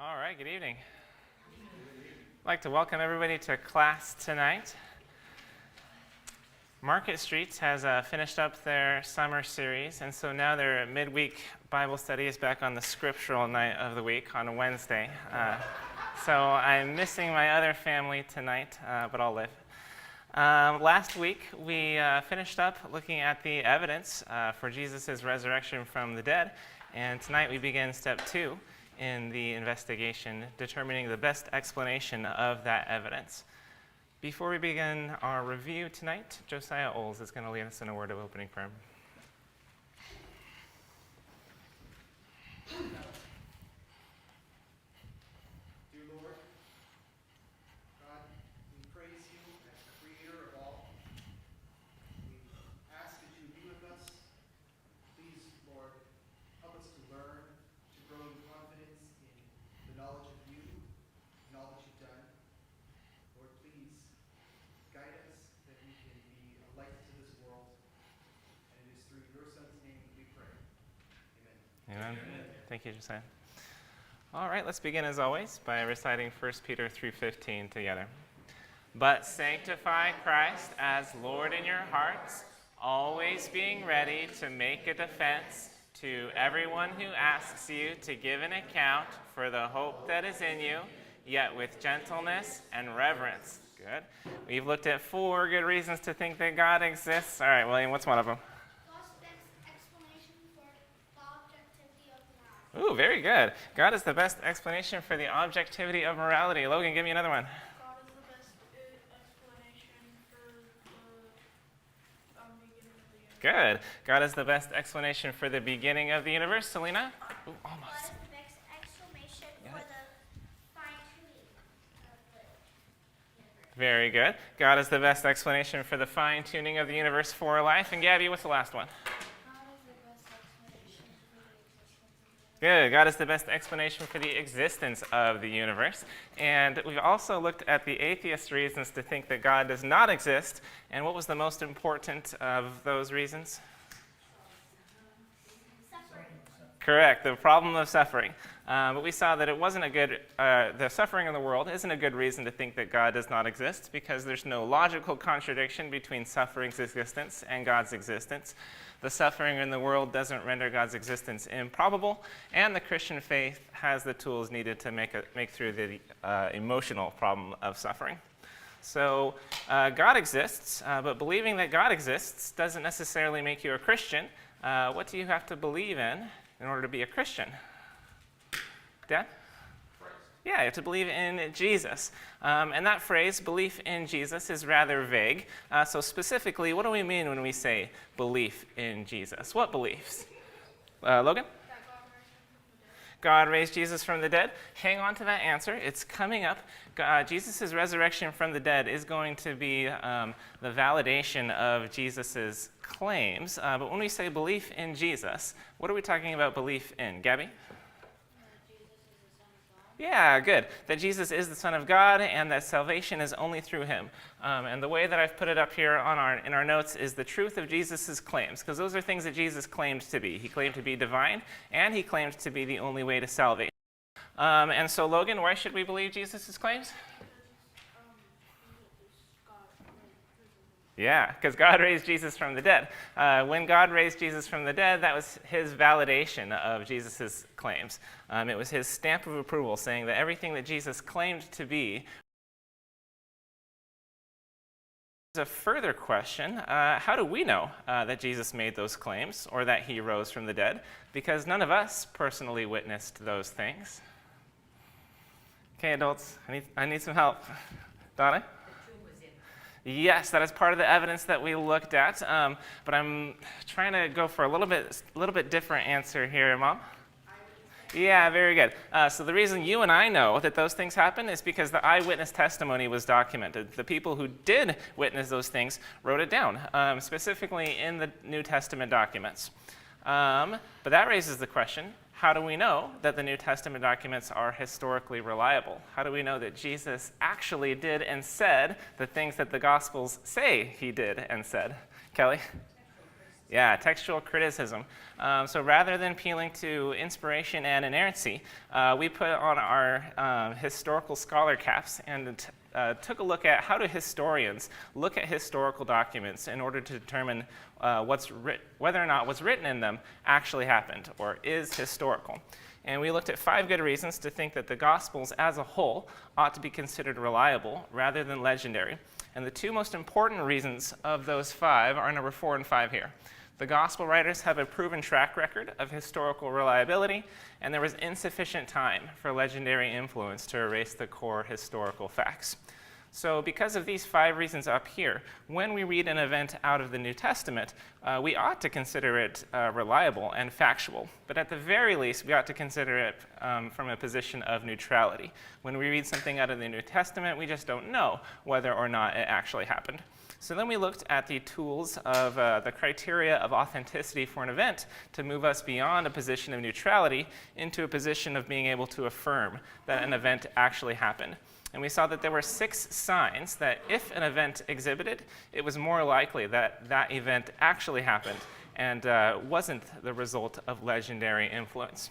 All right, good evening. I'd like to welcome everybody to class tonight. Market Street has finished up their summer series, and so now their midweek Bible study is back on the scriptural night of the week on a Wednesday. So I'm missing my other family tonight, but I'll live. Last week, we finished up looking at the evidence for Jesus' resurrection from the dead, and tonight we begin step 2 in the investigation, determining the best explanation of that evidence. Before we begin our review tonight, Josiah Oles is going to lead us in a word of opening prayer. Dear Lord, God, we praise you as the creator of all. We ask that you be with us. Please, Lord, help us to learn, to grow in confidence in the knowledge of you and all that you've done. Lord, please guide us that we can be a light to this world. And it is through your Son's name that we pray. Amen. Amen. Thank you, Josiah. All right, let's begin as always by reciting 1 Peter 3:15 together. But sanctify Christ as Lord in your hearts, always being ready to make a defense to everyone who asks you to give an account for the hope that is in you, yet with gentleness and reverence. Good. We've looked at 4 good reasons to think that God exists. All right, William, what's one of them? Ooh, very good. God is the best explanation for the objectivity of morality. Logan, give me another one. God is the best explanation for the beginning of the universe. Good. God is the best explanation for the beginning of the universe. Selena? Ooh, God almost. is the best explanation for the fine-tuning of the universe. Very good. God is the best explanation for the fine-tuning of the universe for life. And Gabby, what's the last one? Good. God is the best explanation for the existence of the universe. And we've also looked at the atheist reasons to think that God does not exist. And what was the most important of those reasons? Suffering. Correct, the problem of suffering. But we saw that it wasn't a good, the suffering in the world isn't a good reason to think that God does not exist, because there's no logical contradiction between suffering's existence and God's existence. The suffering in the world doesn't render God's existence improbable, and the Christian faith has the tools needed to make through the emotional problem of suffering. So God exists, but believing that God exists doesn't necessarily make you a Christian. What do you have to believe in order to be a Christian? Dad? Yeah, you have to believe in Jesus. And that phrase, belief in Jesus, is rather vague. So specifically, what do we mean when we say belief in Jesus? What beliefs? Logan? God raised Jesus from the dead. Hang on to that answer. It's coming up. Jesus' resurrection from the dead is going to be the validation of Jesus' claims. But when we say belief in Jesus, what are we talking about belief in? Gabby? Yeah, good. That Jesus is the Son of God and that salvation is only through him. And the way that I've put it up here in our notes is the truth of Jesus' claims, because those are things that Jesus claimed to be. He claimed to be divine, and he claimed to be the only way to salvation. And so, Logan, why should we believe Jesus' claims? Yeah, because God raised Jesus from the dead. When God raised Jesus from the dead, that was his validation of Jesus' claims. It was his stamp of approval, saying that everything that Jesus claimed to be. There's a further question. How do we know that Jesus made those claims or that he rose from the dead? Because none of us personally witnessed those things. Okay, adults, I need some help. Donna? Yes, that is part of the evidence that we looked at, but I'm trying to go for a little bit different answer here, Mom. Yeah, very good. So the reason you and I know that those things happen is because the eyewitness testimony was documented. The people who did witness those things wrote it down, specifically in the New Testament documents. But that raises the question, how do we know that the New Testament documents are historically reliable? How do we know that Jesus actually did and said the things that the Gospels say he did and said? Kelly? Yeah, textual criticism. So rather than appealing to inspiration and inerrancy, we put on our historical scholar caps and took a look at how do historians look at historical documents in order to determine whether or not what's written in them actually happened or is historical. And we looked at 5 good reasons to think that the Gospels as a whole ought to be considered reliable rather than legendary. And the 2 most important reasons of those 5 are number 4 and 5 here. The Gospel writers have a proven track record of historical reliability, and there was insufficient time for legendary influence to erase the core historical facts. So because of these 5 reasons up here, when we read an event out of the New Testament, we ought to consider it reliable and factual. But at the very least, we ought to consider it from a position of neutrality. When we read something out of the New Testament, we just don't know whether or not it actually happened. So then we looked at the tools of the criteria of authenticity for an event to move us beyond a position of neutrality into a position of being able to affirm that an event actually happened. And we saw that there were 6 signs that if an event exhibited, it was more likely that that event actually happened and wasn't the result of legendary influence.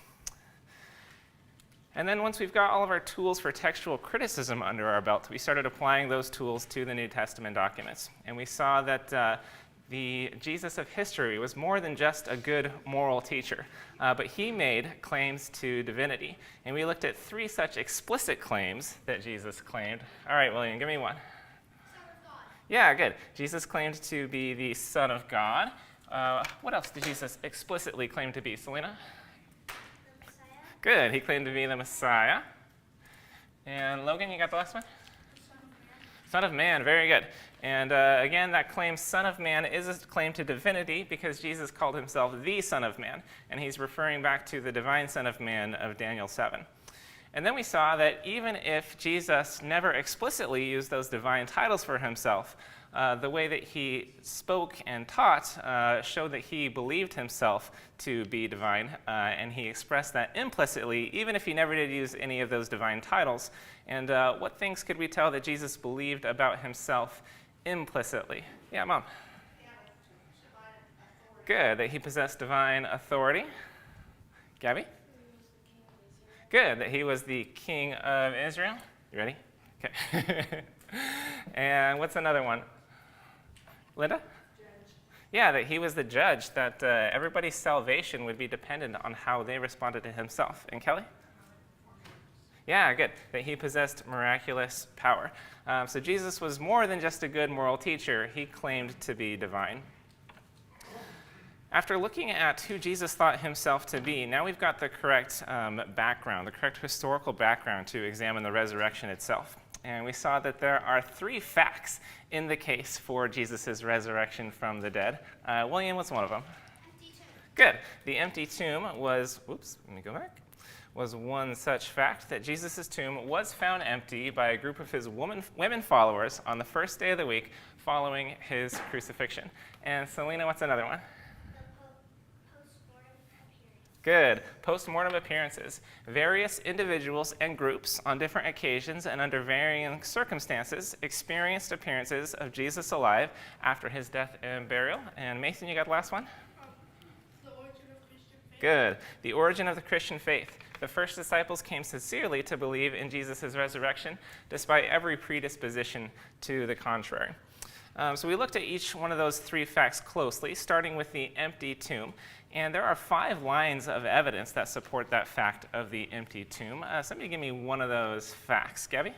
And then once we've got all of our tools for textual criticism under our belt, we started applying those tools to the New Testament documents. And we saw that the Jesus of history was more than just a good moral teacher, but he made claims to divinity. And we looked at 3 such explicit claims that Jesus claimed. All right, William, give me one. Son of God. Yeah, good. Jesus claimed to be the Son of God. What else did Jesus explicitly claim to be, Selena? The Messiah. Good. He claimed to be the Messiah. And Logan, you got the last one? Son of Man, very good. And again, that claim, Son of Man, is a claim to divinity because Jesus called himself the Son of Man, and he's referring back to the divine Son of Man of Daniel 7. And then we saw that even if Jesus never explicitly used those divine titles for himself, the way that he spoke and taught showed that he believed himself to be divine, and he expressed that implicitly, even if he never did use any of those divine titles. And what things could we tell that Jesus believed about himself implicitly? Yeah, Mom. Good, that he possessed divine authority. Gabby? Good, that he was the king of Israel. You ready? Okay. And what's another one? Linda? Judge. Yeah, that he was the judge, that everybody's salvation would be dependent on how they responded to himself. And Kelly? Yeah, good, that he possessed miraculous power. So Jesus was more than just a good moral teacher. He claimed to be divine. After looking at who Jesus thought himself to be, now we've got the correct background, the correct historical background to examine the resurrection itself. And we saw that there are 3 facts in the case for Jesus' resurrection from the dead. William, what's one of them? Empty tomb. Good. The empty tomb was, was one such fact that Jesus' tomb was found empty by a group of his women followers on the first day of the week following his crucifixion. And Selena, what's another one? Good. Post-mortem appearances. Various individuals and groups on different occasions and under varying circumstances experienced appearances of Jesus alive after his death and burial. And Mason, you got the last one? The origin of Christian faith. Good. The origin of the Christian faith. The first disciples came sincerely to believe in Jesus' resurrection, despite every predisposition to the contrary. So we looked at each one of those 3 facts closely, starting with the empty tomb. And there are 5 lines of evidence that support that fact of the empty tomb. Somebody give me one of those facts. Gabby?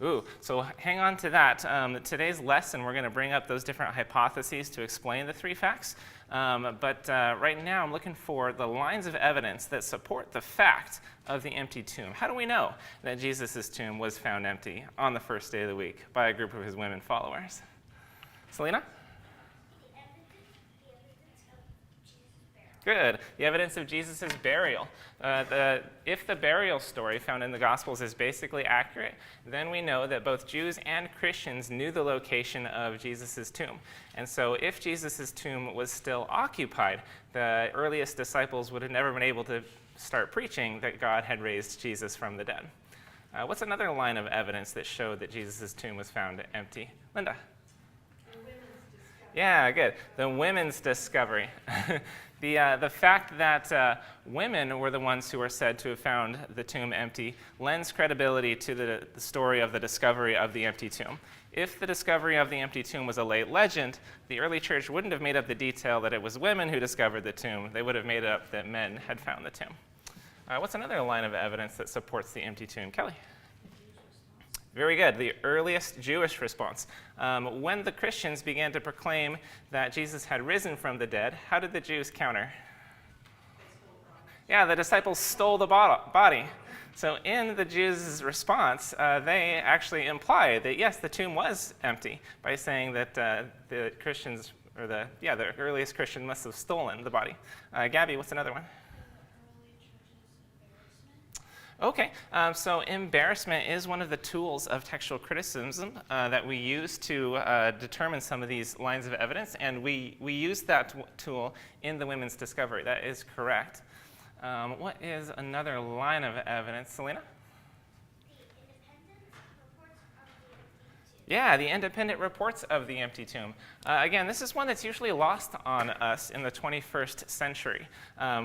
Ooh, so hang on to that. Today's lesson, we're going to bring up those different hypotheses to explain the 3 facts. But right now, I'm looking for the lines of evidence that support the fact of the empty tomb. How do we know that Jesus' tomb was found empty on the first day of the week by a group of his women followers? Selena? Good. The evidence of Jesus' burial. If the burial story found in the Gospels is basically accurate, then we know that both Jews and Christians knew the location of Jesus' tomb. And so if Jesus' tomb was still occupied, the earliest disciples would have never been able to start preaching that God had raised Jesus from the dead. What's another line of evidence that showed that Jesus' tomb was found empty? Linda? The women's disguise. Yeah, good. The women's discovery. The fact that women were the ones who are said to have found the tomb empty lends credibility to the story of the discovery of the empty tomb. If the discovery of the empty tomb was a late legend, the early church wouldn't have made up the detail that it was women who discovered the tomb. They would have made up that men had found the tomb. What's another line of evidence that supports the empty tomb? Kelly? Very good. The earliest Jewish response. When the Christians began to proclaim that Jesus had risen from the dead, how did the Jews counter? Yeah, the disciples stole the body. So in the Jews' response, they actually imply that, yes, the tomb was empty by saying that the Christians, or the earliest Christian must have stolen the body. Gabby, what's another one? Okay, so embarrassment is one of the tools of textual criticism that we use to determine some of these lines of evidence, and we use that tool in the women's discovery. That is correct. What is another line of evidence, Selena? Yeah, the independent reports of the empty tomb. Again, this is one that's usually lost on us in the 21st century,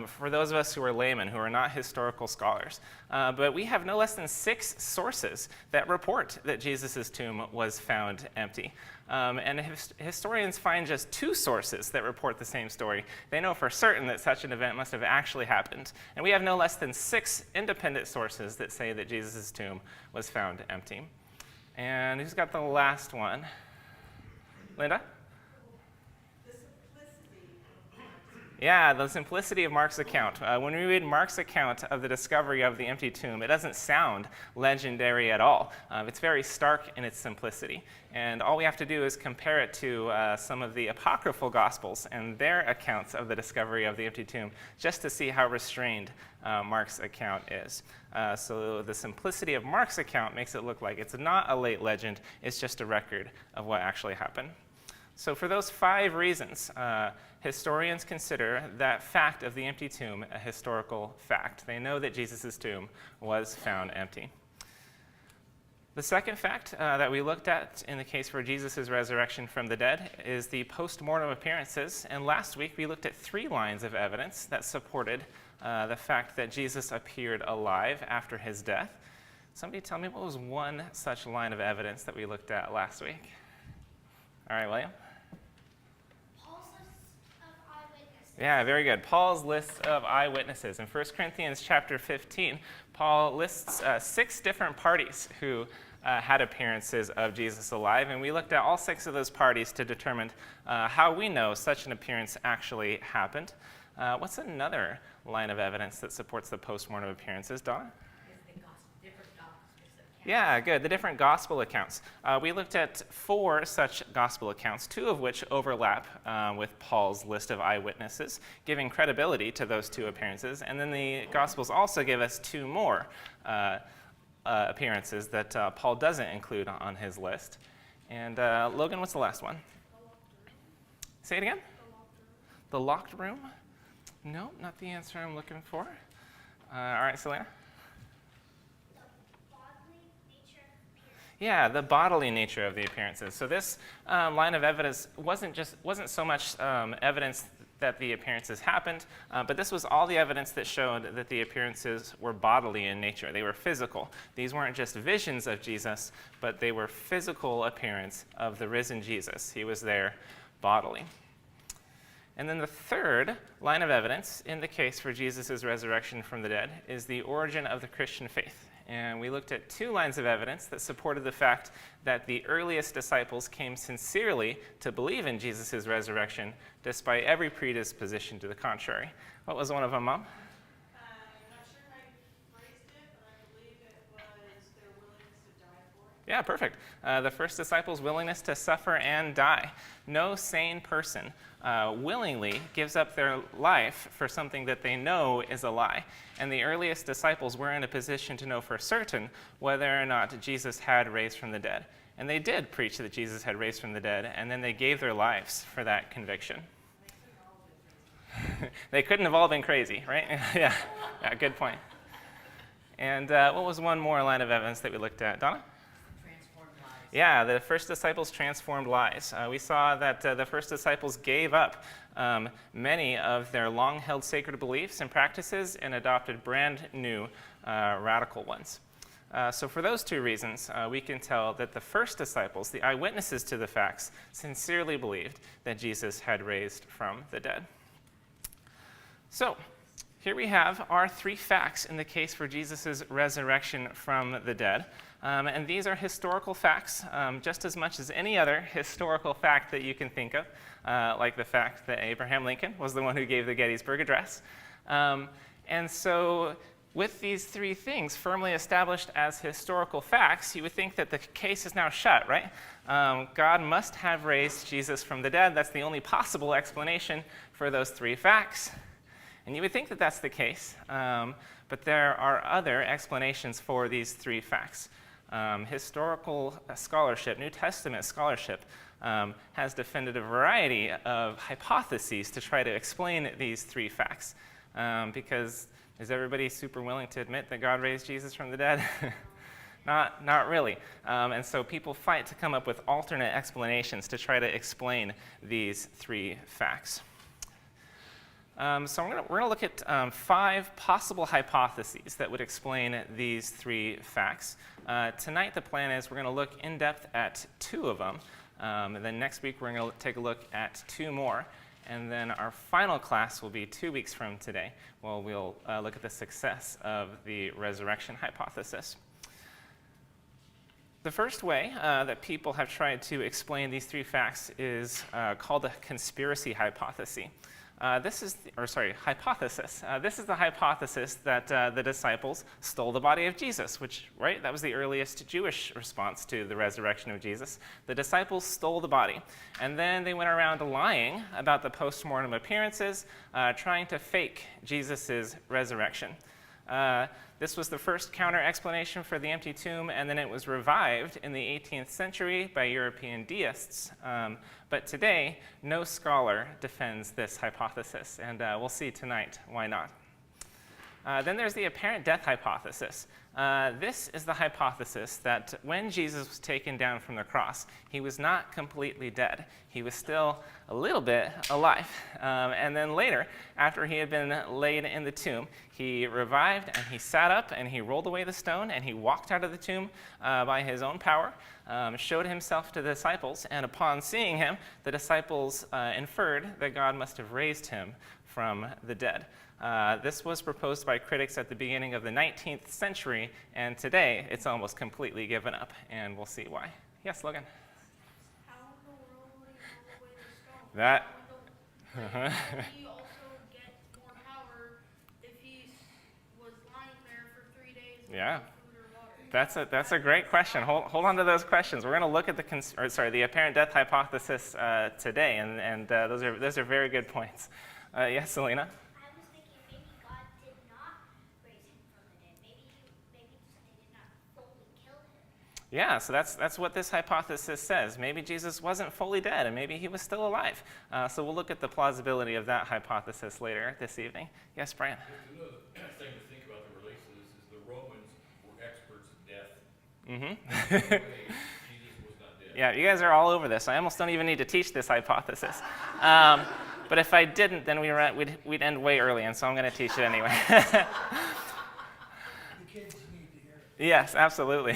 for those of us who are laymen, who are not historical scholars. But we have no less than 6 sources that report that Jesus' tomb was found empty. And historians find just 2 sources that report the same story. They know for certain that such an event must have actually happened. And we have no less than 6 independent sources that say that Jesus' tomb was found empty. And who's got the last one? Linda? Yeah, the simplicity of Mark's account. When we read Mark's account of the discovery of the empty tomb, it doesn't sound legendary at all. It's very stark in its simplicity. And all we have to do is compare it to some of the apocryphal Gospels and their accounts of the discovery of the empty tomb, just to see how restrained Mark's account is. So the simplicity of Mark's account makes it look like it's not a late legend, it's just a record of what actually happened. So for those 5 reasons, historians consider that fact of the empty tomb a historical fact. They know that Jesus' tomb was found empty. The second fact that we looked at in the case for Jesus' resurrection from the dead is the post-mortem appearances. And last week we looked at 3 lines of evidence that supported the fact that Jesus appeared alive after his death. Somebody tell me what was one such line of evidence that we looked at last week? All right, William? Yeah, very good. Paul's list of eyewitnesses. In 1 Corinthians chapter 15, Paul lists 6 different parties who had appearances of Jesus alive, and we looked at all 6 of those parties to determine how we know such an appearance actually happened. What's another line of evidence that supports the post-mortem appearances, Donna? Yeah, good. The different gospel accounts. We looked at 4 such gospel accounts, 2 of which overlap with Paul's list of eyewitnesses, giving credibility to those 2 appearances. And then the Gospels also give us 2 more appearances that Paul doesn't include on his list. And Logan, what's the last one? Say it again? The locked room? No, not the answer I'm looking for. All right, Selena? Yeah, the bodily nature of the appearances. So this line of evidence wasn't so much evidence that the appearances happened, but this was all the evidence that showed that the appearances were bodily in nature. They were physical. These weren't just visions of Jesus, but they were physical appearance of the risen Jesus. He was there bodily. And then the third line of evidence in the case for Jesus' resurrection from the dead is the origin of the Christian faith. And we looked at 2 lines of evidence that supported the fact that the earliest disciples came sincerely to believe in Jesus' resurrection, despite every predisposition to the contrary. What was one of them, Mom? I'm not sure how you phrased it, but I believe it was their willingness to die for it. Yeah, perfect. The first disciples' willingness to suffer and die. No sane person willingly gives up their life for something that they know is a lie. And the earliest disciples were in a position to know for certain whether or not Jesus had raised from the dead. And they did preach that Jesus had raised from the dead, and then they gave their lives for that conviction. They couldn't have all been crazy, right? Yeah, good point. And what was one more line of evidence that we looked at? Donna? Transformed lives. Yeah, the first disciples transformed lies. We saw that the first disciples gave up many of their long-held sacred beliefs and practices and adopted brand new radical ones. So for those two reasons, we can tell that the first disciples, the eyewitnesses to the facts, sincerely believed that Jesus had raised from the dead. So here we have our three facts in the case for Jesus' resurrection from the dead. And these are historical facts, just as much as any other historical fact that you can think of, like the fact that Abraham Lincoln was the one who gave the Gettysburg Address. And so with these three things firmly established as historical facts, you would think that the case is now shut, right? God must have raised Jesus from the dead. That's the only possible explanation for those three facts. And you would think that that's the case, but there are other explanations for these three facts. Historical scholarship, New Testament scholarship, has defended a variety of hypotheses to try to explain these three facts. Because is everybody super willing to admit that God raised Jesus from the dead? Not really. And so people fight to come up with alternate explanations to try to explain these three facts. So we're going to look at 5 possible hypotheses that would explain these three facts. Tonight the plan is we're going to look in depth at 2 of them. And then next week we're going to take a look at 2 more. And then our final class will be 2 weeks from today. Well, we'll look at the success of the resurrection hypothesis. The first way that people have tried to explain these 3 facts is called a conspiracy hypothesis. This is the hypothesis that the disciples stole the body of Jesus, which, right, that was the earliest Jewish response to the resurrection of Jesus. The disciples stole the body, and then they went around lying about the post-mortem appearances, trying to fake Jesus' resurrection. This was the first counter-explanation for the empty tomb, and then it was revived in the 18th century by European deists. But today, no scholar defends this hypothesis, and we'll see tonight why not. Then there's the apparent death hypothesis. This is the hypothesis that when Jesus was taken down from the cross, he was not completely dead. He was still a little bit alive. And then later, after he had been laid in the tomb, he revived and he sat up and he rolled away the stone and he walked out of the tomb by his own power, showed himself to the disciples, and upon seeing him, the disciples inferred that God must have raised him from the dead. This was proposed by critics at the beginning of the 19th century, and today it's almost completely given up, and we'll see why. Yes, Logan? How in the world would he roll away the stone? That. Would he also get more power if he was lying there for 3 days Yeah. without food or water? That's a great question. Hold on to those questions. We're going to look at the apparent death hypothesis today, and those are very good points. Yes, Selena? I was thinking maybe God did not raise him from the dead. Maybe they did not fully kill him. Yeah, so that's what this hypothesis says. Maybe Jesus wasn't fully dead, and maybe he was still alive. So we'll look at the plausibility of that hypothesis later this evening. Yes, Brian? Another thing to think about the releases is the Romans were experts at death. Mm-hmm. Jesus was not dead. Yeah, you guys are all over this. I almost don't even need to teach this hypothesis. But if I didn't, then we'd end way early, and so I'm going to teach it anyway. The kids need to hear it. Yes, absolutely.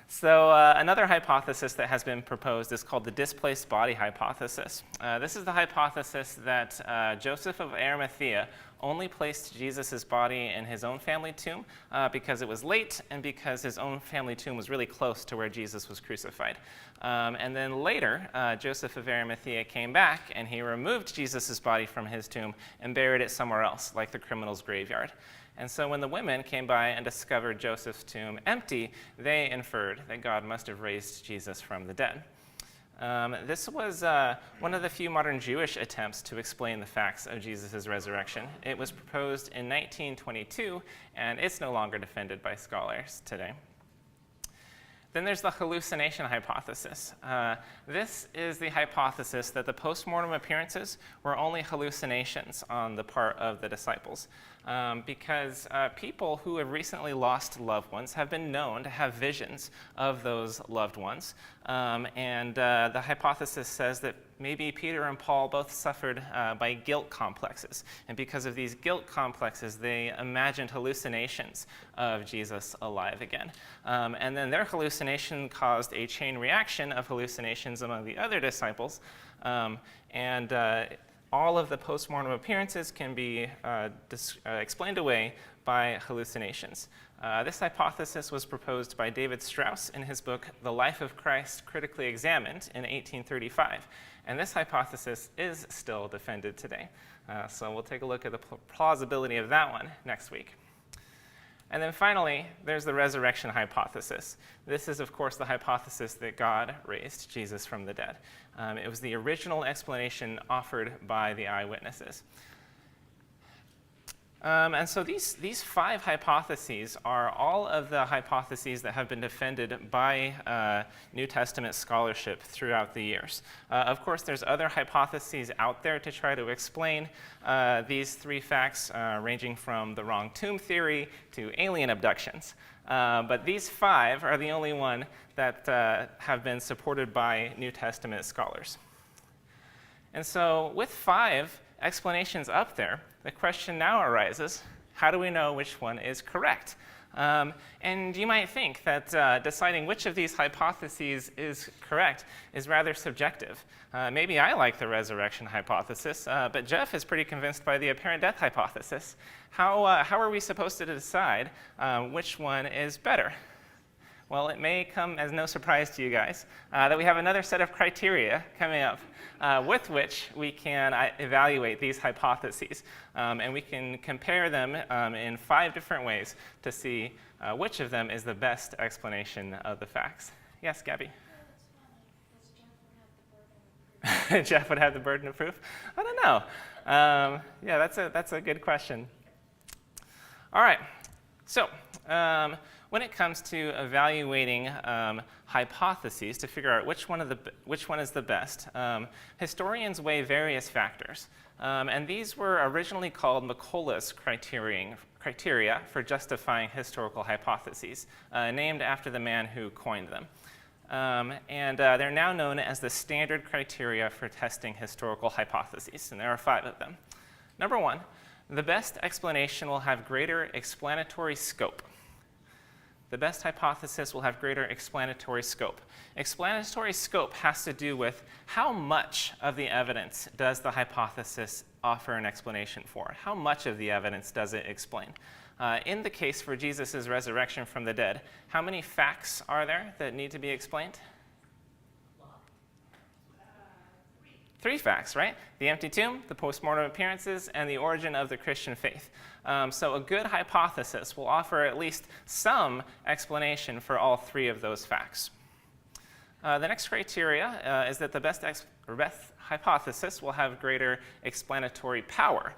So another hypothesis that has been proposed is called the displaced body hypothesis. This is the hypothesis that Joseph of Arimathea only placed Jesus' body in his own family tomb because it was late and because his own family tomb was really close to where Jesus was crucified. And then later, Joseph of Arimathea came back and he removed Jesus' body from his tomb and buried it somewhere else, like the criminal's graveyard. And so when the women came by and discovered Joseph's tomb empty, they inferred that God must have raised Jesus from the dead. This was one of the few modern Jewish attempts to explain the facts of Jesus' resurrection. It was proposed in 1922, and it's no longer defended by scholars today. Then there's the hallucination hypothesis. This is the hypothesis that the postmortem appearances were only hallucinations on the part of the disciples, because people who have recently lost loved ones have been known to have visions of those loved ones. And the hypothesis says that maybe Peter and Paul both suffered by guilt complexes. And because of these guilt complexes, they imagined hallucinations of Jesus alive again. And then their hallucination caused a chain reaction of hallucinations among the other disciples. All of the postmortem appearances can be explained away by hallucinations. This hypothesis was proposed by David Strauss in his book, The Life of Christ Critically Examined, in 1835. And this hypothesis is still defended today. So we'll take a look at the plausibility of that one next week. And then finally, there's the resurrection hypothesis. This is, of course, the hypothesis that God raised Jesus from the dead. It was the original explanation offered by the eyewitnesses. And so these 5 hypotheses are all of the hypotheses that have been defended by New Testament scholarship throughout the years. Of course, there's other hypotheses out there to try to explain these 3 facts, ranging from the wrong tomb theory to alien abductions. But these 5 are the only one that have been supported by New Testament scholars. And so with 5 explanations up there, the question now arises, how do we know which one is correct? And you might think that deciding which of these hypotheses is correct is rather subjective. Maybe I like the resurrection hypothesis, but Jeff is pretty convinced by the apparent death hypothesis. How are we supposed to decide which one is better? Well, it may come as no surprise to you guys that we have another set of criteria coming up with which we can evaluate these hypotheses. And we can compare them in 5 different ways to see which of them is the best explanation of the facts. Yes, Gabby? Jeff would have the burden of proof? I don't know. Yeah, that's a good question. All right. So, when it comes to evaluating hypotheses to figure out which one is the best, historians weigh various factors. And these were originally called McCullough's criteria for justifying historical hypotheses, named after the man who coined them. They're now known as the standard criteria for testing historical hypotheses, and there are 5 of them. Number 1, the best explanation will have greater explanatory scope. The best hypothesis will have greater explanatory scope. Explanatory scope has to do with how much of the evidence does the hypothesis offer an explanation for? How much of the evidence does it explain? In the case for Jesus' resurrection from the dead, how many facts are there that need to be explained? 3 facts, right? The empty tomb, the postmortem appearances, and the origin of the Christian faith. So a good hypothesis will offer at least some explanation for all 3 of those facts. The next criteria is that the best hypothesis will have greater explanatory power.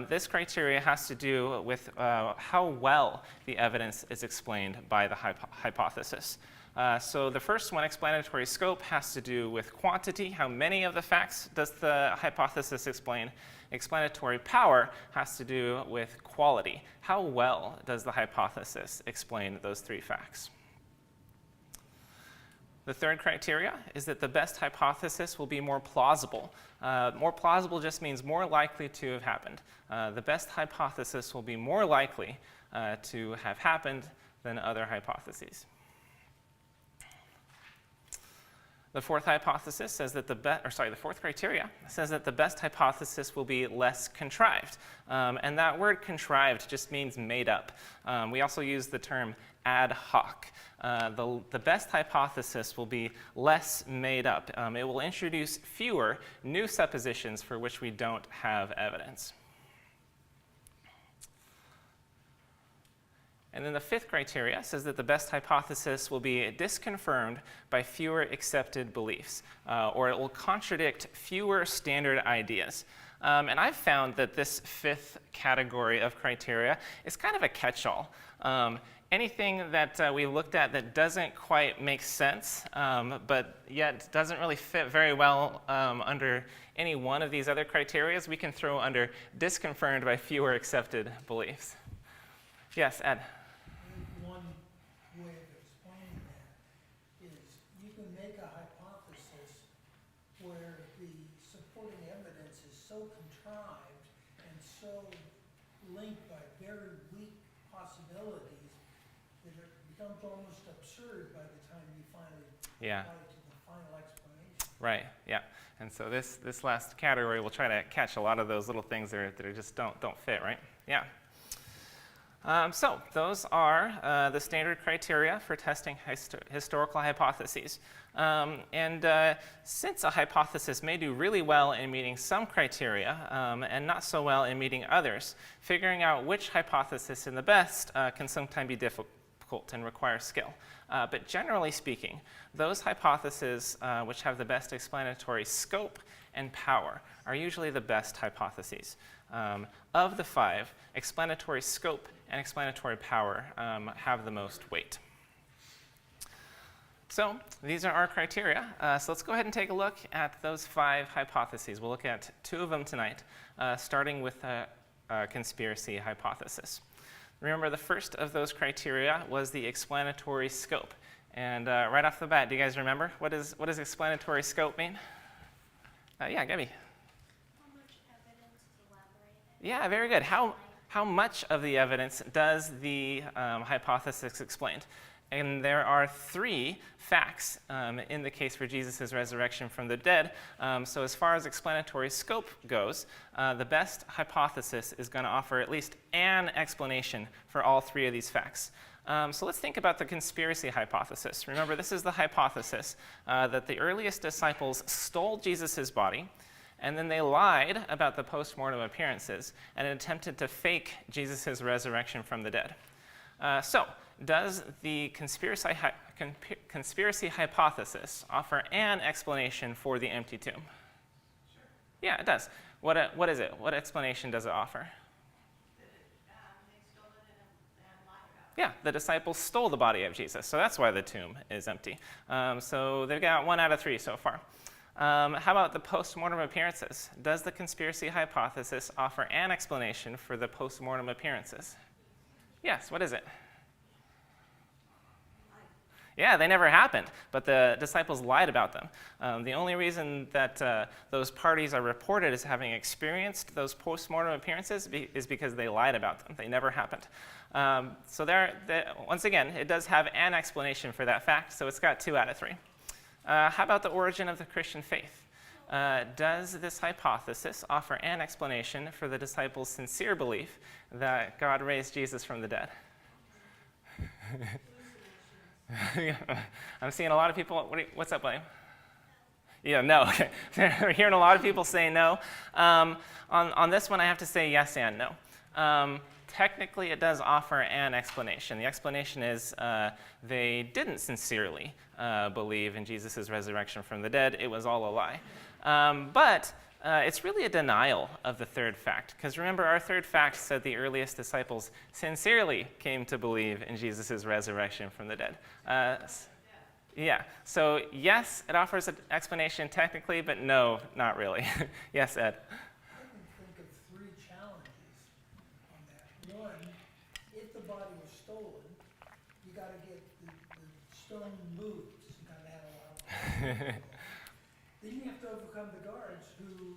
This criteria has to do with how well the evidence is explained by the hypothesis. So the first one, explanatory scope, has to do with quantity. How many of the facts does the hypothesis explain? Explanatory power has to do with quality. How well does the hypothesis explain those 3 facts? The third criteria is that the best hypothesis will be more plausible. More plausible just means more likely to have happened. The best hypothesis will be more likely to have happened than other hypotheses. The fourth hypothesis says that the fourth criteria says that the best hypothesis will be less contrived. And that word contrived just means made up. We also use the term ad hoc. The best hypothesis will be less made up. It will introduce fewer new suppositions for which we don't have evidence. And then the fifth criteria says that the best hypothesis will be disconfirmed by fewer accepted beliefs, or it will contradict fewer standard ideas. And I've found that this fifth category of criteria is kind of a catch-all. anything that we looked at that doesn't quite make sense, but yet doesn't really fit very well under any one of these other criteria, we can throw under disconfirmed by fewer accepted beliefs. Yes, Ed? One way of explaining that is you can make a hypothesis where the supporting evidence is so contrived and so linked by very weak possibilities that it becomes almost absurd by the time you finally Yeah. apply it to the final explanation. Right, yeah. And so this last category will try to catch a lot of those little things that are just don't fit, right? Yeah. So those are the standard criteria for testing historical hypotheses. Since a hypothesis may do really well in meeting some criteria and not so well in meeting others, figuring out which hypothesis is the best can sometimes be difficult and require skill. But generally speaking, those hypotheses which have the best explanatory scope and power are usually the best hypotheses. Of the 5, explanatory scope and explanatory power have the most weight. So these are our criteria. So let's go ahead and take a look at those 5 hypotheses. We'll look at 2 of them tonight, starting with a conspiracy hypothesis. Remember, the first of those criteria was the explanatory scope. And right off the bat, do you guys remember? What does explanatory scope mean? Yeah, Gabby. How much evidence is elaborated? Yeah, very good. How much of the evidence does the hypothesis explain? And there are 3 facts in the case for Jesus' resurrection from the dead. So as far as explanatory scope goes, the best hypothesis is going to offer at least an explanation for all 3 of these facts. So let's think about the conspiracy hypothesis. Remember, this is the hypothesis that the earliest disciples stole Jesus' body, and then they lied about the post-mortem appearances and attempted to fake Jesus' resurrection from the dead. So does the conspiracy hypothesis offer an explanation for the empty tomb? Sure. Yeah, it does. What is it? What explanation does it offer? They stole it and lied about it. Yeah, the disciples stole the body of Jesus, so that's why the tomb is empty. So they've got 1 out of 3 so far. How about the post-mortem appearances? Does the conspiracy hypothesis offer an explanation for the post-mortem appearances? Yes, what is it? Yeah, they never happened, but the disciples lied about them. The only reason that those parties are reported as having experienced those post-mortem appearances is because they lied about them. They never happened. So once again, it does have an explanation for that fact, so it's got 2 out of 3. How about the origin of the Christian faith? Does this hypothesis offer an explanation for the disciples' sincere belief that God raised Jesus from the dead? I'm seeing a lot of people. What's up, William? Yeah, no. Okay. We're hearing a lot of people say no. On this one, I have to say yes and no. Technically, it does offer an explanation. The explanation is they didn't sincerely believe in Jesus' resurrection from the dead. It was all a lie. But it's really a denial of the third fact. Because remember, our third fact said the earliest disciples sincerely came to believe in Jesus' resurrection from the dead. Yeah, so yes, it offers an explanation technically, but no, not really. Yes, Ed? I can think of 3 challenges on that. One, if the body was stolen, you got to get the stone moved. You got to have a lot of Then you have to overcome the guards who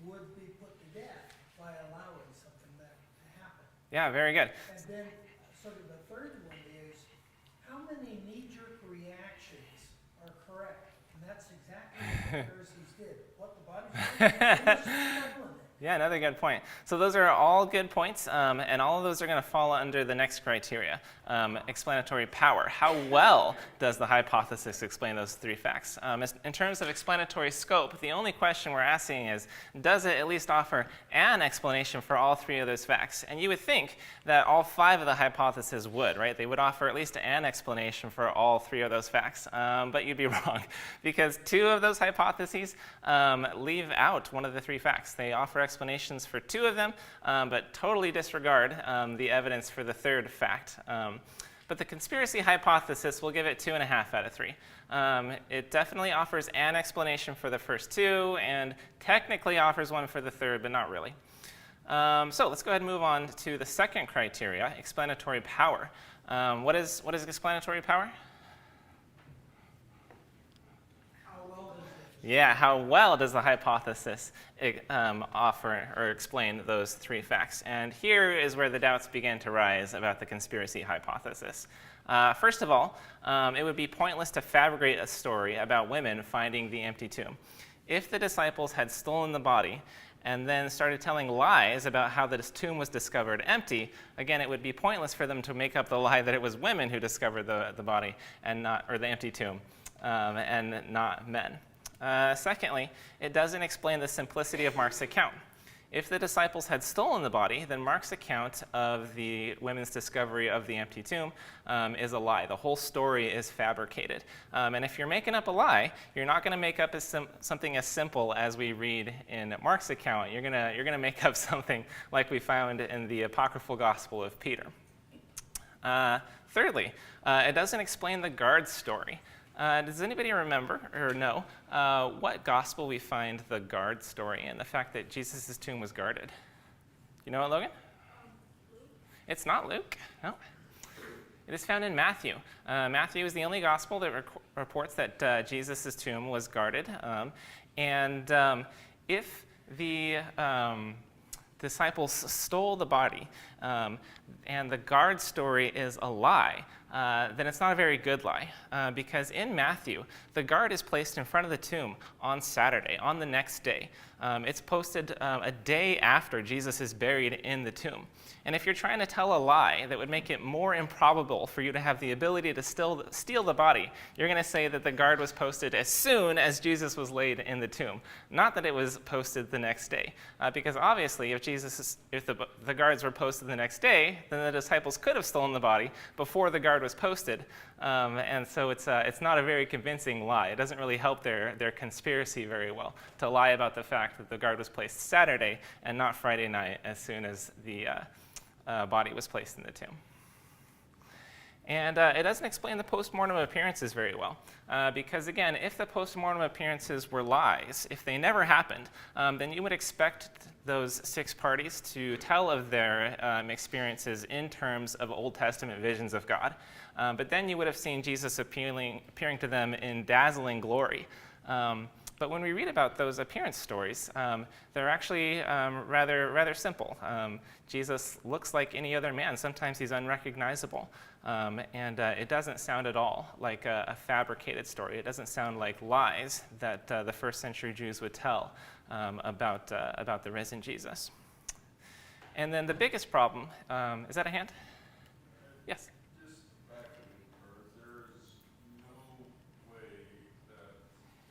would be put to death by allowing something that to happen. Yeah, very good. And then sort of the third one is, how many knee-jerk reactions are correct? And that's exactly what the Pharisees did. What the body was Yeah, another good point. So those are all good points, and all of those are going to fall under the next criteria, explanatory power. How well does the hypothesis explain those 3 facts? In terms of explanatory scope, the only question we're asking is, does it at least offer an explanation for all 3 of those facts? And you would think that all 5 of the hypotheses would, right? They would offer at least an explanation for all 3 of those facts, but you'd be wrong, because 2 of those hypotheses leave out one of the 3 facts. They offer explanations for 2 of them, but totally disregard the evidence for the third fact. But the conspiracy hypothesis, we'll give it 2.5 out of 3. It definitely offers an explanation for the first 2, and technically offers one for the third, but not really. So let's go ahead and move on to the second criteria, explanatory power. What is explanatory power? Yeah, how well does the hypothesis offer or explain those 3 facts? And here is where the doubts begin to rise about the conspiracy hypothesis. First of all, it would be pointless to fabricate a story about women finding the empty tomb. If the disciples had stolen the body and then started telling lies about how the tomb was discovered empty, again, it would be pointless for them to make up the lie that it was women who discovered the body and not, or the empty tomb, and not men. Secondly, it doesn't explain the simplicity of Mark's account. If the disciples had stolen the body, then Mark's account of the women's discovery of the empty tomb is a lie. The whole story is fabricated. And if you're making up a lie, you're not going to make up something as simple as we read in Mark's account. You're gonna make up something like we found in the apocryphal Gospel of Peter. Thirdly, it doesn't explain the guard story. Does anybody remember or know what gospel we find the guard story in, the fact that Jesus' tomb was guarded? You know it, Logan? It's not Luke, no. It is found in Matthew. Matthew is the only gospel that reports that Jesus' tomb was guarded. If the disciples stole the body and the guard story is a lie, then it's not a very good lie, because in Matthew, the guard is placed in front of the tomb on Saturday, on the next day. It's posted a day after Jesus is buried in the tomb. And if you're trying to tell a lie that would make it more improbable for you to have the ability to steal the body, you're going to say that the guard was posted as soon as Jesus was laid in the tomb, not that it was posted the next day. Because obviously, if the guards were posted the next day, then the disciples could have stolen the body before the guard was posted. And so it's not a very convincing lie. It doesn't really help their conspiracy very well to lie about the fact that the guard was placed Saturday and not Friday night as soon as the body was placed in the tomb. And it doesn't explain the post-mortem appearances very well. Because again, if the post-mortem appearances were lies, if they never happened, then you would expect those 6 parties to tell of their experiences in terms of Old Testament visions of God. But then you would have seen Jesus appearing to them in dazzling glory. But when we read about those appearance stories, they're actually rather simple. Jesus looks like any other man. Sometimes he's unrecognizable. And it doesn't sound at all like a fabricated story. It doesn't sound like lies that the first century Jews would tell about the risen Jesus. And then the biggest problem, is that a hand? Yes? Just back to the verse, there is no way that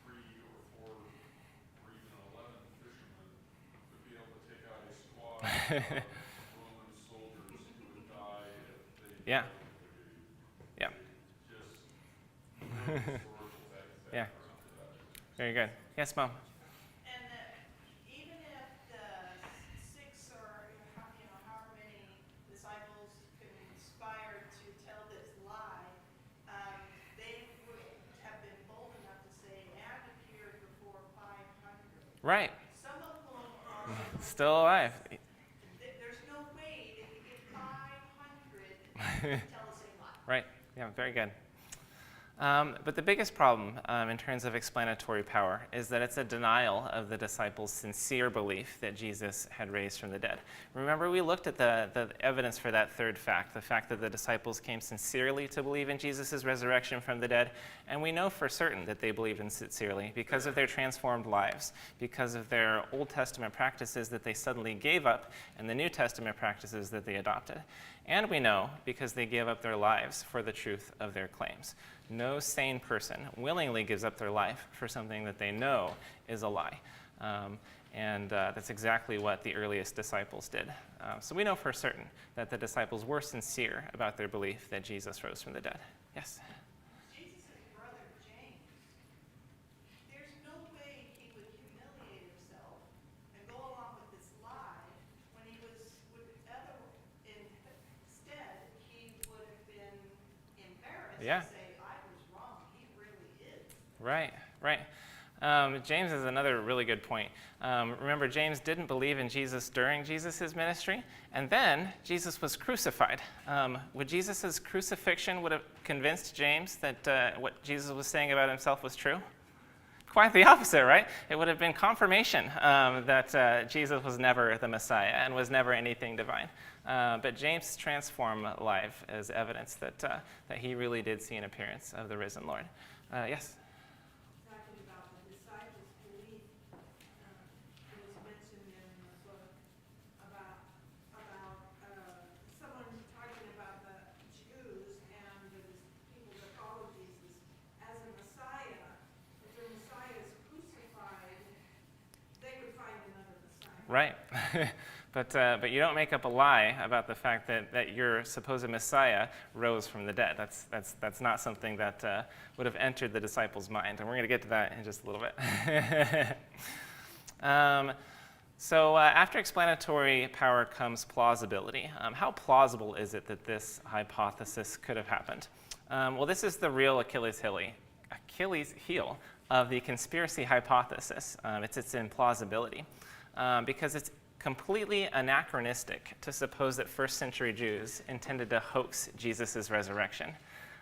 3 or 4 or even 11 fishermen would be able to take out a squad of Roman soldiers who would die if they Yeah. Yeah. just historical facts that Yeah. are onto that. Very good. Yes, Mom? And even if the 6 or however many disciples conspired to tell this lie, they would have been bold enough to say, and appeared before 500. Right. Some of them are Still alive. there's no way they could get 500 to tell the same lie. Right. Yeah, very good. But the biggest problem in terms of explanatory power is that it's a denial of the disciples' sincere belief that Jesus had raised from the dead. Remember, we looked at the evidence for that third fact, the fact that the disciples came sincerely to believe in Jesus' resurrection from the dead, and we know for certain that they believed in sincerely because of their transformed lives, because of their Old Testament practices that they suddenly gave up, and the New Testament practices that they adopted. And we know because they gave up their lives for the truth of their claims. No sane person willingly gives up their life for something that they know is a lie. And that's exactly what the earliest disciples did. So we know for certain that the disciples were sincere about their belief that Jesus rose from the dead. Yes? Jesus' brother James, there's no way he would humiliate himself and go along with this lie when he instead he would have been Yeah. to say, I was wrong, he really is. Right, right. James is another really good point. Remember, James didn't believe in Jesus during Jesus' ministry, and then Jesus was crucified. Would Jesus' crucifixion would have convinced James that what Jesus was saying about himself was true? Quite the opposite, right? It would have been confirmation that Jesus was never the Messiah and was never anything divine. But James' transformed life is evidence that he really did see an appearance of the risen Lord. Yes? Talking about the disciples' belief, it was mentioned in the book about someone talking about the Jews and the people that follow Jesus as a Messiah. If the Messiah is crucified, they would find another Messiah. Right. But you don't make up a lie about the fact that your supposed Messiah rose from the dead. That's not something that would have entered the disciples' mind. And we're going to get to that in just a little bit. So after explanatory power comes plausibility. How plausible is it that this hypothesis could have happened? Well, this is the real Achilles heel of the conspiracy hypothesis. It's its implausibility. Because it's completely anachronistic to suppose that first century Jews intended to hoax Jesus' resurrection.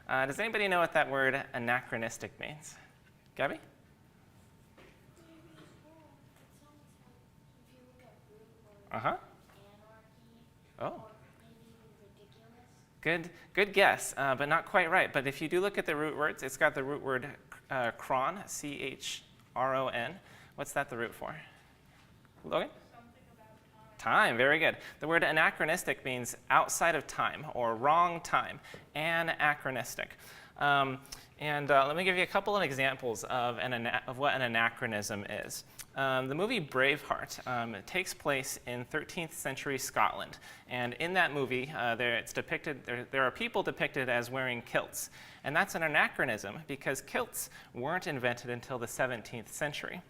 Does anybody know what that word anachronistic means? Gabby? Maybe, well, it sounds like if you look at root word Uh-huh. anarchy, Oh. or maybe ridiculous. Good guess, but not quite right. But if you do look at the root words, it's got the root word chron, C-H-R-O-N. What's that the root for? Logan? Something about Time, very good. The word anachronistic means outside of time or wrong time, anachronistic. Let me give you a couple of examples of what an anachronism is. The movie Braveheart takes place in 13th century Scotland. And in that movie, there are people depicted as wearing kilts. And that's an anachronism because kilts weren't invented until the 17th century.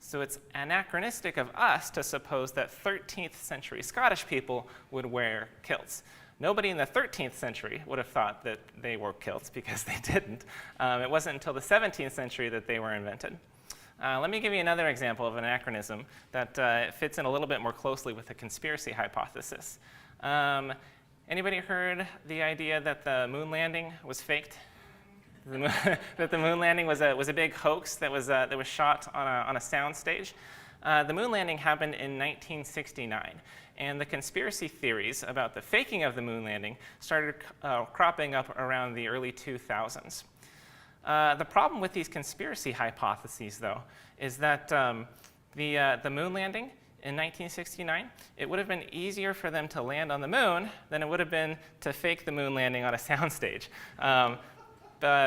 So it's anachronistic of us to suppose that 13th century Scottish people would wear kilts. Nobody in the 13th century would have thought that they wore kilts because they didn't. It wasn't until the 17th century that they were invented. Let me give you another example of an anachronism that fits in a little bit more closely with the conspiracy hypothesis. Anybody heard the idea that the moon landing was faked? That the moon landing was a big hoax that was shot on a sound stage. The moon landing happened in 1969, and the conspiracy theories about the faking of the moon landing started cropping up around the early 2000s. The problem with these conspiracy hypotheses, though, is that the moon landing in 1969, it would have been easier for them to land on the moon than it would have been to fake the moon landing on a soundstage.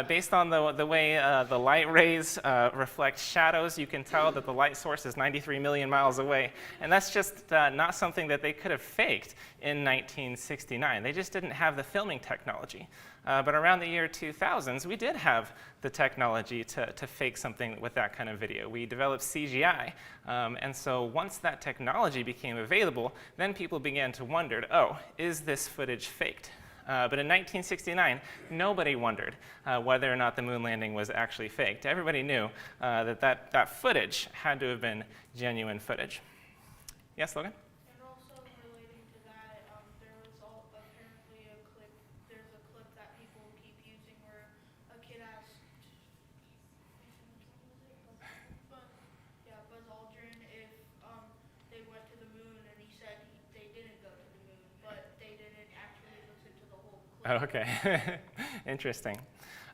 Based on the way the light rays reflect shadows, you can tell that the light source is 93 million miles away. And that's just not something that they could have faked in 1969. They just didn't have the filming technology. But around the year 2000s, we did have the technology to fake something with that kind of video. We developed CGI. And so once that technology became available, then people began to wonder, oh, is this footage faked? But in 1969, nobody wondered whether or not the moon landing was actually faked. Everybody knew that footage had to have been genuine footage. Yes, Logan? And also relating to that, there was apparently there's a clip that people keep using where a kid asked, Buzz Aldrin, if they went to the moon, and he said they didn't go to the moon, but they didn't actually listen to the whole clip. Oh, okay. Interesting.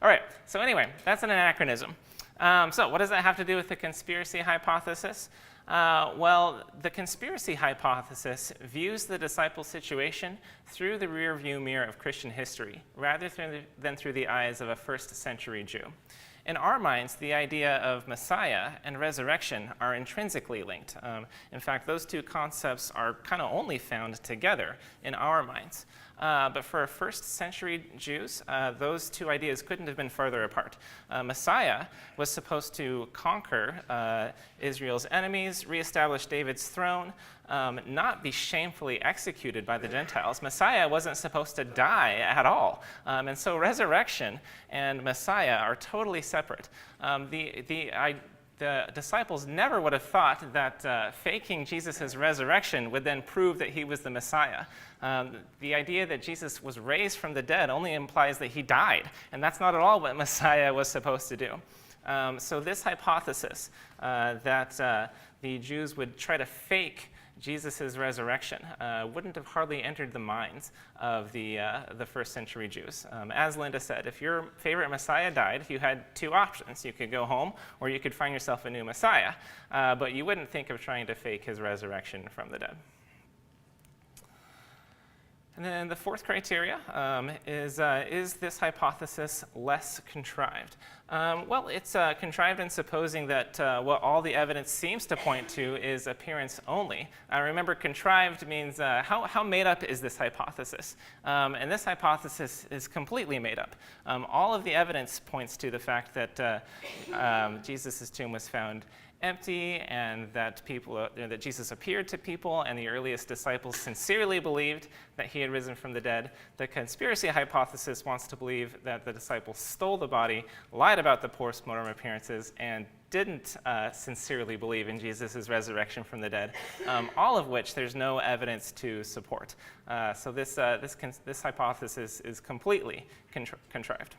All right. So anyway, that's an anachronism. So what does that have to do with the conspiracy hypothesis? Well, the conspiracy hypothesis views the disciple situation through the rearview mirror of Christian history rather than through the eyes of a first century Jew. In our minds, the idea of Messiah and resurrection are intrinsically linked. In fact, those two concepts are kind of only found together in our minds. But for first century Jews, those two ideas couldn't have been further apart. Messiah was supposed to conquer Israel's enemies, reestablish David's throne, not be shamefully executed by the Gentiles. Messiah wasn't supposed to die at all. And so resurrection and Messiah are totally separate. The disciples never would have thought that faking Jesus' resurrection would then prove that he was the Messiah. The idea that Jesus was raised from the dead only implies that he died, and that's not at all what Messiah was supposed to do. So this hypothesis that the Jews would try to fake Jesus' resurrection wouldn't have hardly entered the minds of the first century Jews. As Linda said, if your favorite Messiah died, you had two options. You could go home, or you could find yourself a new Messiah. But you wouldn't think of trying to fake his resurrection from the dead. And then the fourth criteria is this hypothesis less contrived? Well, it's contrived in supposing that what all the evidence seems to point to is appearance only. Remember, contrived means how made up is this hypothesis? And this hypothesis is completely made up. All of the evidence points to the fact that Jesus' tomb was found empty, and that that Jesus appeared to people, and the earliest disciples sincerely believed that he had risen from the dead. The conspiracy hypothesis wants to believe that the disciples stole the body, lied about the post-mortem appearances, and didn't sincerely believe in Jesus' resurrection from the dead, all of which there's no evidence to support. So this hypothesis is completely contrived.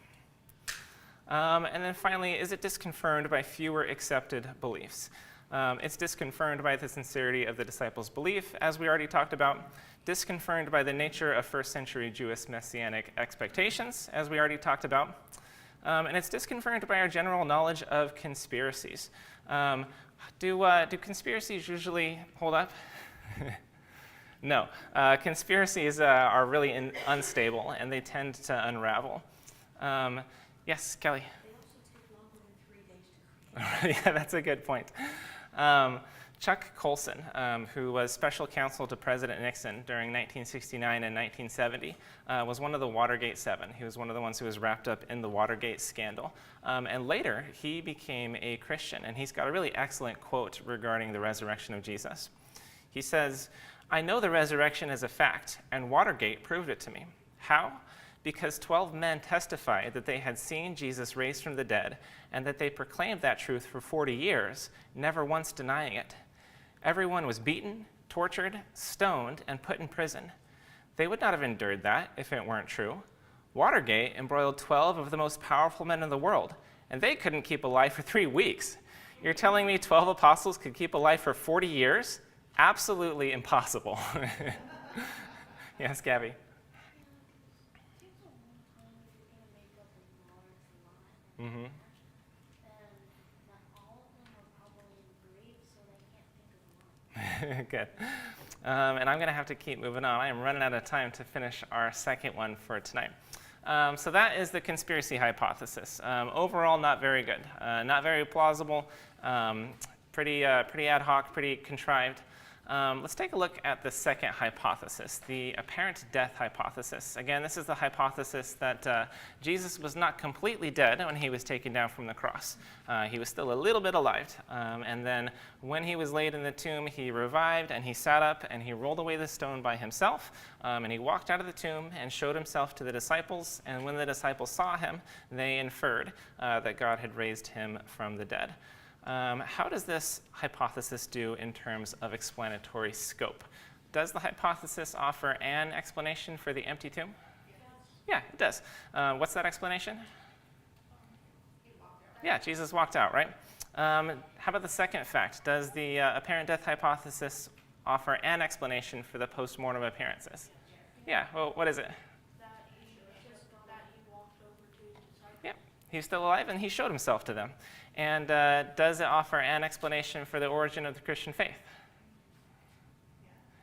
And then finally, is it disconfirmed by fewer accepted beliefs? It's disconfirmed by the sincerity of the disciples' belief, as we already talked about, disconfirmed by the nature of first century Jewish messianic expectations, as we already talked about, and it's disconfirmed by our general knowledge of conspiracies. Do conspiracies usually hold up? No. Conspiracies are really unstable, and they tend to unravel. Yes, Kelly? They also take longer than 3 days to create. Yeah, that's a good point. Chuck Colson, who was special counsel to President Nixon during 1969 and 1970, was one of the Watergate 7. He was one of the ones who was wrapped up in the Watergate scandal. And later, he became a Christian, and he's got a really excellent quote regarding the resurrection of Jesus. He says, "I know the resurrection is a fact, and Watergate proved it to me. How? Because 12 men testified that they had seen Jesus raised from the dead, and that they proclaimed that truth for 40 years, never once denying it. Everyone was beaten, tortured, stoned, and put in prison. They would not have endured that if it weren't true. Watergate embroiled 12 of the most powerful men in the world, and they couldn't keep alive for 3 weeks. You're telling me 12 apostles could keep alive for 40 years? Absolutely impossible." Yes, Gabby? Mm-hmm. And not all of them are probably in Greek, so they can't think of one. Good. And I'm going to have to keep moving on. I am running out of time to finish our second one for tonight. So that is the conspiracy hypothesis. Overall, not very good. Not very plausible. Pretty ad hoc, pretty contrived. Let's take a look at the second hypothesis, the apparent death hypothesis. Again, this is the hypothesis that Jesus was not completely dead when he was taken down from the cross. He was still a little bit alive. And then when he was laid in the tomb, he revived, and he sat up, and he rolled away the stone by himself. And he walked out of the tomb and showed himself to the disciples. And when the disciples saw him, they inferred that God had raised him from the dead. How does this hypothesis do in terms of explanatory scope? Does the hypothesis offer an explanation for the empty tomb? Yeah, it does. What's that explanation? Yeah, Jesus walked out, right? How about the second fact? Does the apparent death hypothesis offer an explanation for the post-mortem appearances? Yeah, well, what is it? That he walked over to his disciples. Yep, he's still alive, and he showed himself to them. And does it offer an explanation for the origin of the Christian faith?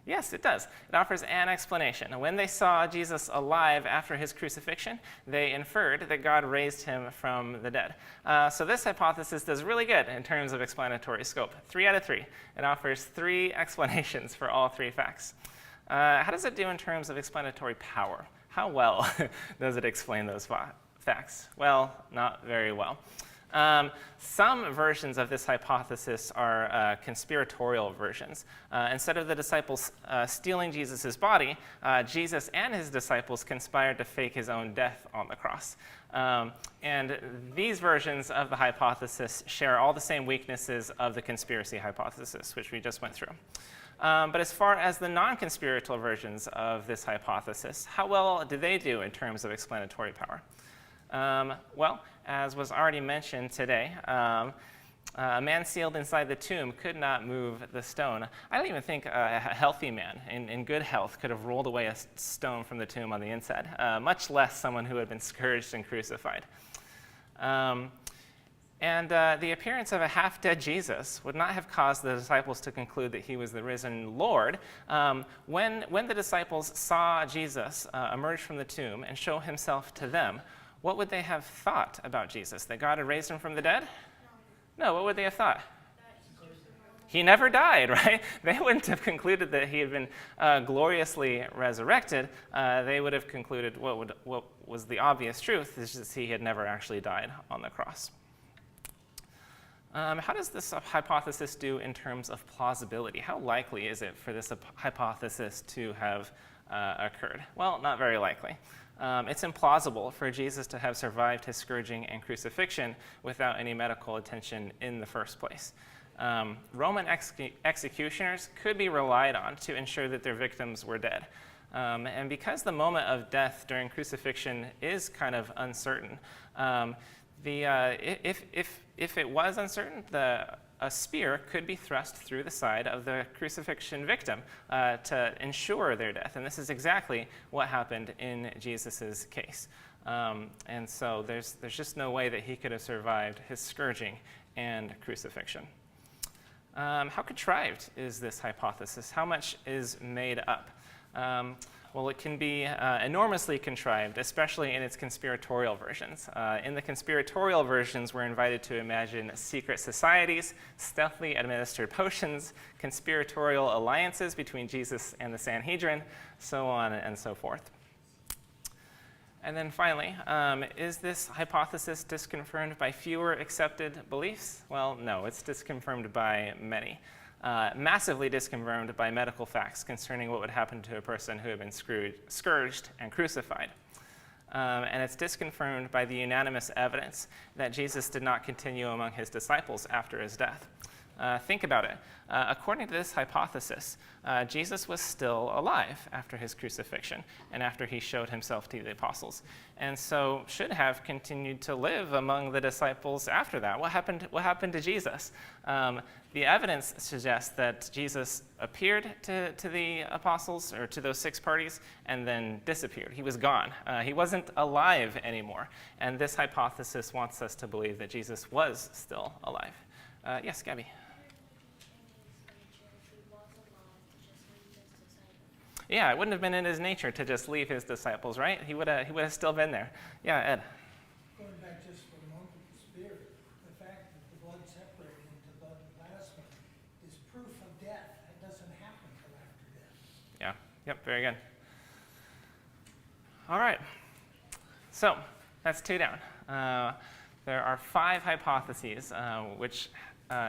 Yes, it does. It offers an explanation. When they saw Jesus alive after his crucifixion, they inferred that God raised him from the dead. So this hypothesis does really good in terms of explanatory scope. 3 out of 3. It offers 3 explanations for all 3 facts. How does it do in terms of explanatory power? How well does it explain those facts? Well, not very well. Some versions of this hypothesis are conspiratorial versions. Instead of the disciples stealing Jesus' body, Jesus and his disciples conspired to fake his own death on the cross. And these versions of the hypothesis share all the same weaknesses of the conspiracy hypothesis, which we just went through. But as far as the non-conspiratorial versions of this hypothesis, how well do they do in terms of explanatory power? Well, as was already mentioned today, a man sealed inside the tomb could not move the stone. I don't even think a healthy man in good health could have rolled away a stone from the tomb on the inside, much less someone who had been scourged and crucified. And the appearance of a half-dead Jesus would not have caused the disciples to conclude that he was the risen Lord. When the disciples saw Jesus emerge from the tomb and show himself to them, what would they have thought about Jesus? That God had raised him from the dead? No, what would they have thought? He never died, right? They wouldn't have concluded that he had been gloriously resurrected. They would have concluded what was the obvious truth, is that he had never actually died on the cross. How does this hypothesis do in terms of plausibility? How likely is it for this hypothesis to have occurred? Well, not very likely. It's implausible for Jesus to have survived his scourging and crucifixion without any medical attention in the first place. Roman executioners could be relied on to ensure that their victims were dead. And because the moment of death during crucifixion is kind of uncertain, if it was uncertain, a spear could be thrust through the side of the crucifixion victim to ensure their death. And this is exactly what happened in Jesus' case. And so there's just no way that he could have survived his scourging and crucifixion. How contrived is this hypothesis? How much is made up? Well, it can be enormously contrived, especially in its conspiratorial versions. In the conspiratorial versions, we're invited to imagine secret societies, stealthily administered potions, conspiratorial alliances between Jesus and the Sanhedrin, so on and so forth. And then finally, is this hypothesis disconfirmed by fewer accepted beliefs? Well, no, it's disconfirmed by many. Massively disconfirmed by medical facts concerning what would happen to a person who had been scourged and crucified. And it's disconfirmed by the unanimous evidence that Jesus did not continue among his disciples after his death. Think about it. According to this hypothesis, Jesus was still alive after his crucifixion and after he showed himself to the apostles, and so should have continued to live among the disciples after that. What happened to Jesus? The evidence suggests that Jesus appeared to the apostles, or to those 6 parties, and then disappeared. He was gone. He wasn't alive anymore. And this hypothesis wants us to believe that Jesus was still alive. Yes, Gabby? Yeah, it wouldn't have been in his nature to just leave his disciples, right? He would have still been there. Yeah, Ed? Going back just for a moment with the spirit, the fact that the blood separated into blood and plasma is proof of death. That doesn't happen until after death. Yeah, yep, very good. All right, so that's 2 down. There are 5 hypotheses which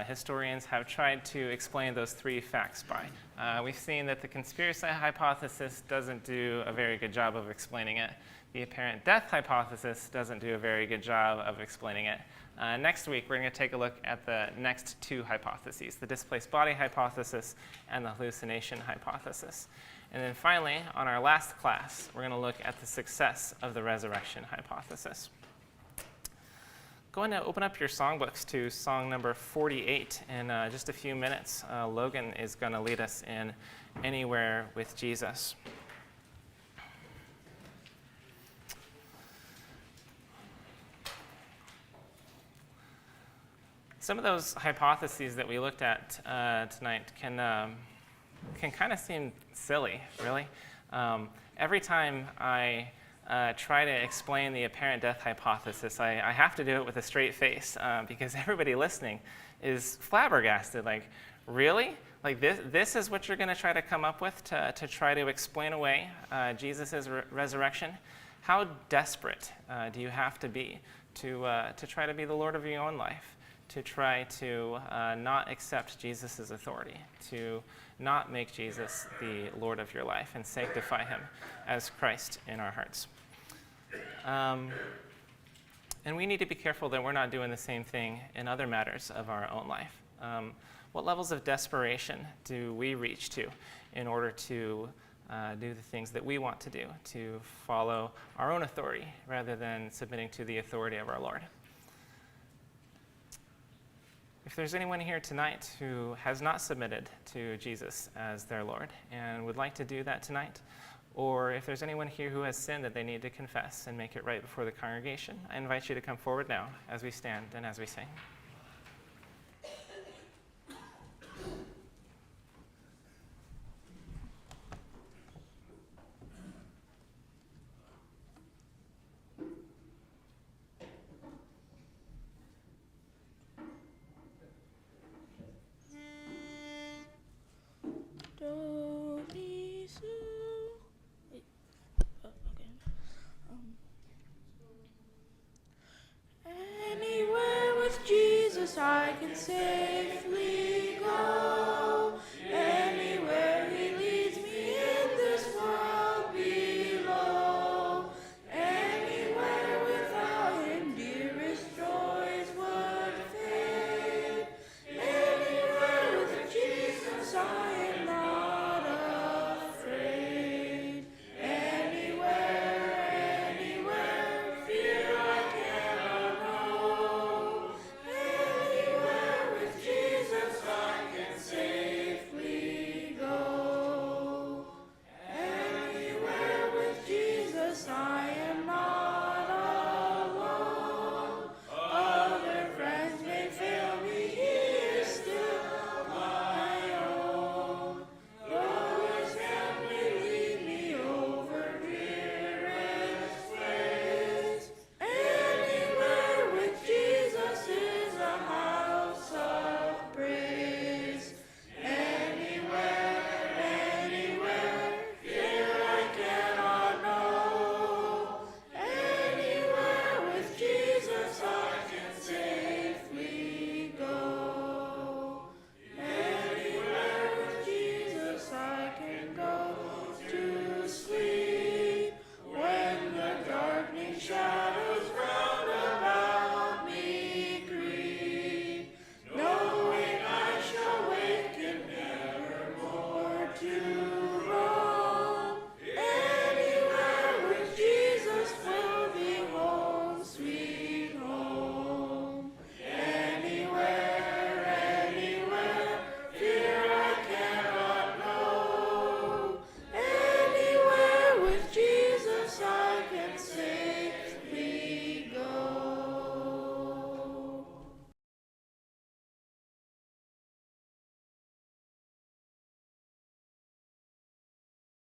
historians have tried to explain those 3 facts by. We've seen that the conspiracy hypothesis doesn't do a very good job of explaining it. The apparent death hypothesis doesn't do a very good job of explaining it. Next week, we're going to take a look at the next 2 hypotheses, the displaced body hypothesis and the hallucination hypothesis. And then finally, on our last class, we're going to look at the success of the resurrection hypothesis. Go ahead and open up your songbooks to song number 48 in just a few minutes. Logan is going to lead us in Anywhere with Jesus. Some of those hypotheses that we looked at tonight can kind of seem silly, really. Every time I try to explain the apparent death hypothesis, I have to do it with a straight face because everybody listening is flabbergasted. Like, really? Like this is what you're going to try to come up with to try to explain away Jesus' resurrection? How desperate do you have to be to try to be the Lord of your own life, to try to not accept Jesus' authority, to not make Jesus the Lord of your life and sanctify him as Christ in our hearts? And we need to be careful that we're not doing the same thing in other matters of our own life. What levels of desperation do we reach to in order to do the things that we want to do, to follow our own authority rather than submitting to the authority of our Lord? If there's anyone here tonight who has not submitted to Jesus as their Lord and would like to do that tonight, or if there's anyone here who has sinned that they need to confess and make it right before the congregation, I invite you to come forward now as we stand and as we sing. Anywhere with Jesus I can safely go.